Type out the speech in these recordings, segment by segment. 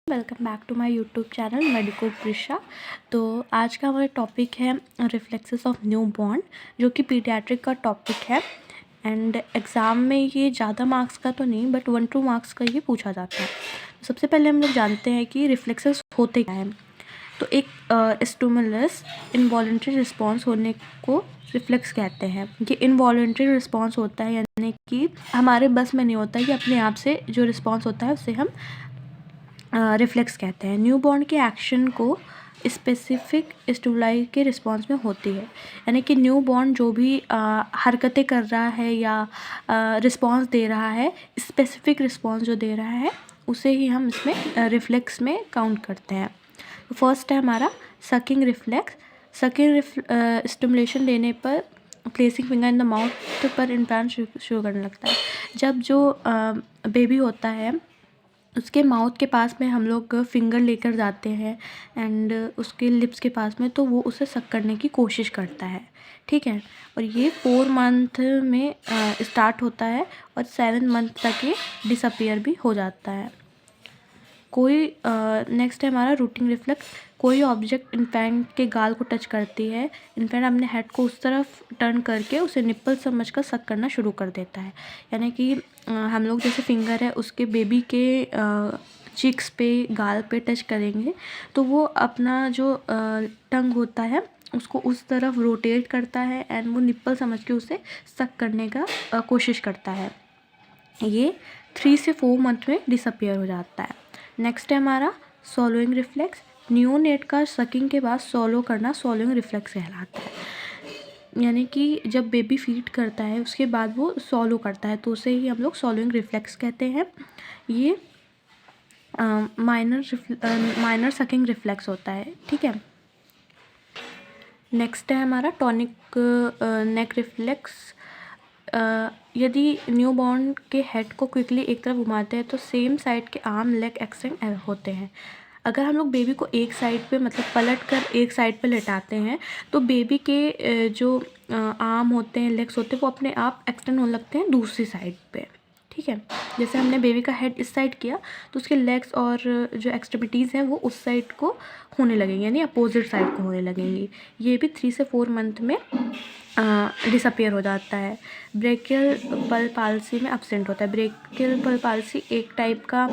Welcome back to my YouTube channel Medico Prisha. तो आज का हमारा टॉपिक है रिफ्लेक्सेस ऑफ न्यू बॉर्न, जो कि पीडियाट्रिक का टॉपिक है। एंड एग्ज़ाम में ये ज़्यादा मार्क्स का तो नहीं, बट 1-2 मार्क्स का ये पूछा जाता है। सबसे पहले हम लोग जानते हैं कि रिफ्लेक्सेस होते क्या हैं। तो एक स्टिमुलस इनवॉलेंट्री रिस्पॉन्स होने को रिफ्लेक्स कहते हैं। ये इनवॉलेंट्री रिस्पॉन्स होता है, यानी कि हमारे बस में नहीं होता है कि अपने आप से जो रिस्पॉन्स होता है उसे हम रिफ्लेक्स कहते हैं। न्यू बॉर्न के एक्शन को स्पेसिफिक स्टिमुलाई के रिस्पॉन्स में होती है, यानी कि न्यू बॉर्न जो भी हरकतें कर रहा है या रिस्पॉन्स दे रहा है, स्पेसिफिक रिस्पॉन्स जो दे रहा है उसे ही हम इसमें रिफ्लेक्स में काउंट करते हैं। फर्स्ट है हमारा सकिंग रिफ्लेक्स। सकिंग स्टिमुलेशन देने पर placing finger in the mouth पर इम्प्लांट शुरू करने लगता है। जब जो बेबी होता है उसके माउथ के पास में हम लोग फिंगर लेकर जाते हैं एंड उसके लिप्स के पास में, तो वो उसे सक करने की कोशिश करता है, ठीक है। और ये 4 मंथ में स्टार्ट होता है और 7 मंथ तक ये डिसअपियर भी हो जाता है। कोई नेक्स्ट है हमारा रूटिंग रिफ्लेक्स। कोई ऑब्जेक्ट इन्फेंट के गाल को टच करती है, इन्फेंट अपने हेड को उस तरफ टर्न करके उसे निप्पल समझकर सक करना शुरू कर देता है। यानी कि हम लोग जैसे फिंगर है उसके बेबी के चिक्स पे, गाल पे टच करेंगे तो वो अपना जो टंग होता है उसको उस तरफ रोटेट करता है एंड वो निप्पल समझ के उसे सक करने का कोशिश करता है। ये 3 से 4 मंथ में डिसअपियर हो जाता है। नेक्स्ट है हमारा सॉलोइंग रिफ्लेक्स। न्यूनेट का सकिंग के बाद सॉलो करना सॉलोइंग रिफ्लेक्स कहलाता है। यानी कि जब बेबी फीड करता है उसके बाद वो सॉलो करता है, तो उसे ही हम लोग सॉलोइंग रिफ्लेक्स कहते हैं। ये माइनर सकिंग रिफ्लेक्स होता है, ठीक है। नेक्स्ट है हमारा टॉनिक नेक रिफ्लेक्स। यदि न्यू बॉर्न के हेड को क्विकली एक तरफ घुमाते हैं तो सेम साइड के आर्म लेग एक्सटेंड होते हैं। अगर हम लोग बेबी को एक साइड पे मतलब पलट कर एक साइड पे लेटाते हैं तो बेबी के जो आर्म होते हैं, लेग्स होते हैं, वो अपने आप एक्सटेंड होने लगते हैं दूसरी साइड पे, ठीक है। जैसे हमने बेबी का हेड इस साइड किया तो उसके लेग्स और जो एक्सट्रीमिटीज़ हैं वो उस साइड को होने लगेंगे, यानी अपोजिट साइड को होने लगेंगी। ये भी 3 से 4 मंथ में डिसअपियर हो जाता है। ब्रेकियल पल पाल्सी में अब्सेंट होता है। ब्रेकियल पल पाल्सी एक टाइप का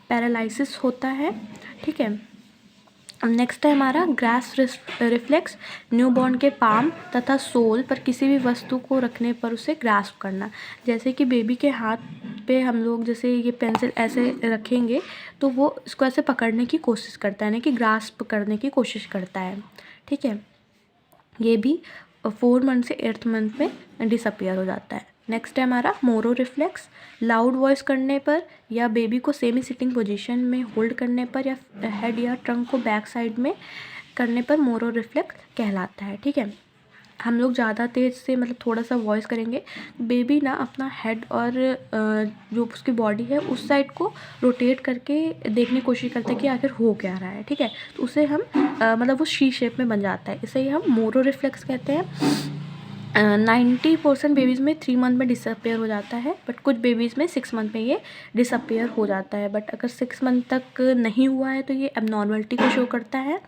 पैरालिसिस होता है, ठीक है। नेक्स्ट है हमारा ग्रास्प रिफ्लेक्स। न्यूबॉर्न के पाम तथा सोल पर किसी भी वस्तु को रखने पर उसे ग्रास्प करना। जैसे कि बेबी के हाथ पे हम लोग जैसे ये पेंसिल ऐसे रखेंगे तो वो इसको ऐसे पकड़ने की कोशिश करता है, यानी कि ग्रास्प करने की कोशिश करता है, ठीक है। ये भी 4 मंथ से 8th मंथ में डिसअपियर हो जाता है। नेक्स्ट है हमारा मोरो रिफ्लेक्स। लाउड वॉइस करने पर या बेबी को सेमी सिटिंग पोजीशन में होल्ड करने पर या हेड या ट्रंक को बैक साइड में करने पर मोरो रिफ्लेक्स कहलाता है, ठीक है। हम लोग ज़्यादा तेज़ से मतलब थोड़ा सा वॉइस करेंगे, बेबी ना अपना हेड और जो उसकी बॉडी है उस साइड को रोटेट करके देखने की कोशिश करता है कि आखिर हो क्या रहा है, ठीक है। तो उसे हम मतलब वो शी शेप में बन जाता है, इसे ही हम मोरो रिफ्लेक्स कहते हैं। 90% बेबीज़ में 3 मंथ में डिसअपियर हो जाता है, बट कुछ बेबीज़ में 6 मंथ में ये डिसअपियर हो जाता है। बट अगर 6 मंथ तक नहीं हुआ है तो ये एबनॉर्मलिटी को शो करता है।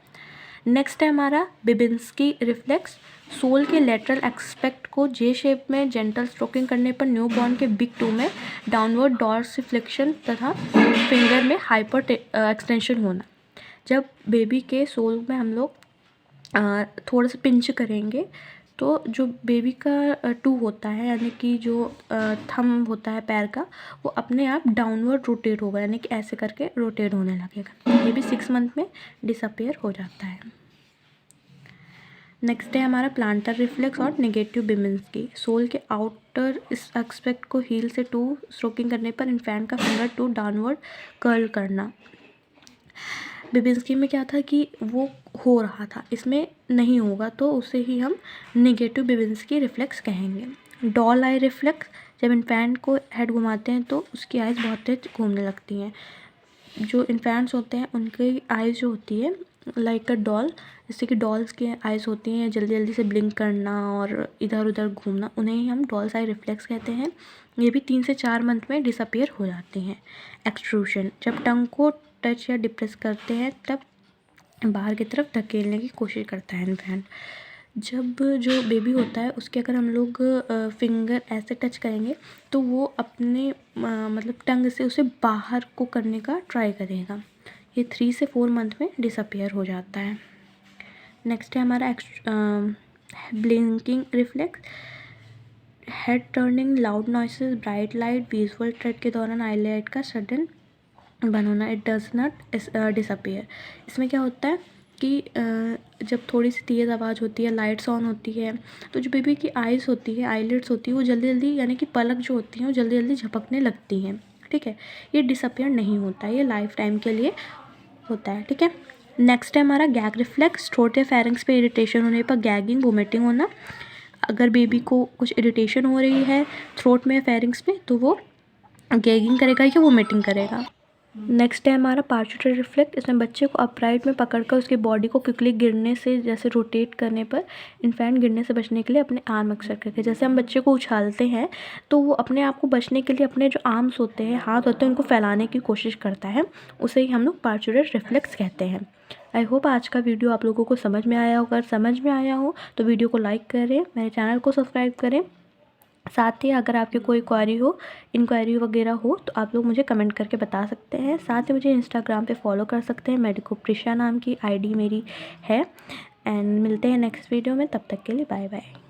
नेक्स्ट है हमारा बिबिन्स्की रिफ्लेक्स। सोल के लेटरल एक्सपेक्ट को जे शेप में जेंटल स्ट्रोकिंग करने पर न्यू बॉर्न के बिग टू में डाउनवर्ड डॉर्सिफ्लेक्शन तथा फिंगर में हाइपर एक्सटेंशन होना। जब बेबी के सोल में हम लोग थोड़ा सा पिंच करेंगे तो जो बेबी का टू होता है, यानी कि जो थंब होता है पैर का, वो अपने आप डाउनवर्ड रोटेट होगा, यानी कि ऐसे करके रोटेट होने लगेगा। ये भी 6 मंथ में डिसअपियर हो जाता है। नेक्स्ट है हमारा प्लांटर रिफ्लेक्स और नेगेटिव बिबिन्स्की। सोल के आउटर इस एक्सपेक्ट को हील से टू स्ट्रोकिंग करने पर इन्फेंट का फिंगर टू डाउनवर्ड कर्ल करना। बिबिन्स्की में क्या था कि वो हो रहा था, इसमें नहीं होगा, तो उसे ही हम नेगेटिव बिबिन्स्की रिफ्लेक्स कहेंगे। डॉल आई रिफ्लेक्स। जब इन्फेंट को हेड घुमाते हैं तो उसकी आइज़ बहुत तेज घूमने लगती हैं। जो इन्फेंट्स होते हैं उनकी आइज़ जो होती है लाइक अ डॉल, जैसे कि डॉल्स के आइज़ होती हैं जल्दी जल्दी से ब्लिंक करना और इधर उधर घूमना, उन्हें ही हम डॉल्स आई रिफ्लेक्स कहते हैं। ये भी 3 से 4 मंथ में डिसअपियर हो जाती हैं। एक्सट्रूशन, जब टंग को टच या डिप्रेस करते हैं तब बाहर की तरफ धकेलने की कोशिश करता है इन्फेंट। जब जो बेबी होता है उसके अगर हम लोग फिंगर ऐसे टच करेंगे तो वो अपने मतलब टंग से उसे बाहर को करने का ट्राई करेगा। ये 3 से 4 मंथ में डिसअपियर हो जाता है। नेक्स्ट है हमारा blinking reflex. Head turning, loud noises, bright light, visual threat के दौरान आईलाइट का सडन बंद होना, इट डज नॉट डिसअपियर। इसमें क्या होता है कि जब थोड़ी सी तेज़ आवाज़ होती है, लाइट्स ऑन होती है, तो जो बेबी की आइज़ होती है, आईलिड्स होती है, वो जल्दी जल्दी यानी कि पलक जो होती हैं वो जल्दी जल्दी झपकने लगती हैं। ठीक है, ये डिसअपियर नहीं होता है, ये लाइफ टाइम के लिए होता है। ठीक है, नेक्स्ट है हमारा गैग रिफ्लेक्स। थ्रोट या फेरिंग्स पे इरिटेशन होने पर गैगिंग, वोमिटिंग होना। अगर बेबी को कुछ इरिटेशन हो रही है थ्रोट में या फेरिंग्स में तो वो गैगिंग करेगा या वोमिटिंग करेगा। नेक्स्ट है हमारा पार्चुटरी रिफ्लेक्स। इसमें बच्चे को अपराइट में पकड़कर उसकी बॉडी को क्विकली गिरने से, जैसे रोटेट करने पर इन्फेंट गिरने से बचने के लिए अपने आर्म अक्सर करके, जैसे हम बच्चे को उछालते हैं तो वो अपने आप को बचने के लिए अपने जो आर्म्स होते हैं, हाथ होते हैं, उनको फैलाने की कोशिश करता है। उसे ही हम लोग पार्चुटरी रिफ्लेक्स कहते हैं। आई होप आज का वीडियो आप लोगों को समझ में आया होगा। अगर समझ में आया हो तो वीडियो को लाइक करें, मेरे चैनल को सब्सक्राइब करें। साथ ही अगर आपकी कोई इंक्वायरी वगैरह हो तो आप लोग मुझे कमेंट करके बता सकते हैं। साथ ही मुझे इंस्टाग्राम पे फॉलो कर सकते हैं, मेडिको प्रिशा नाम की आईडी मेरी है। एंड मिलते हैं नेक्स्ट वीडियो में, तब तक के लिए बाय बाय।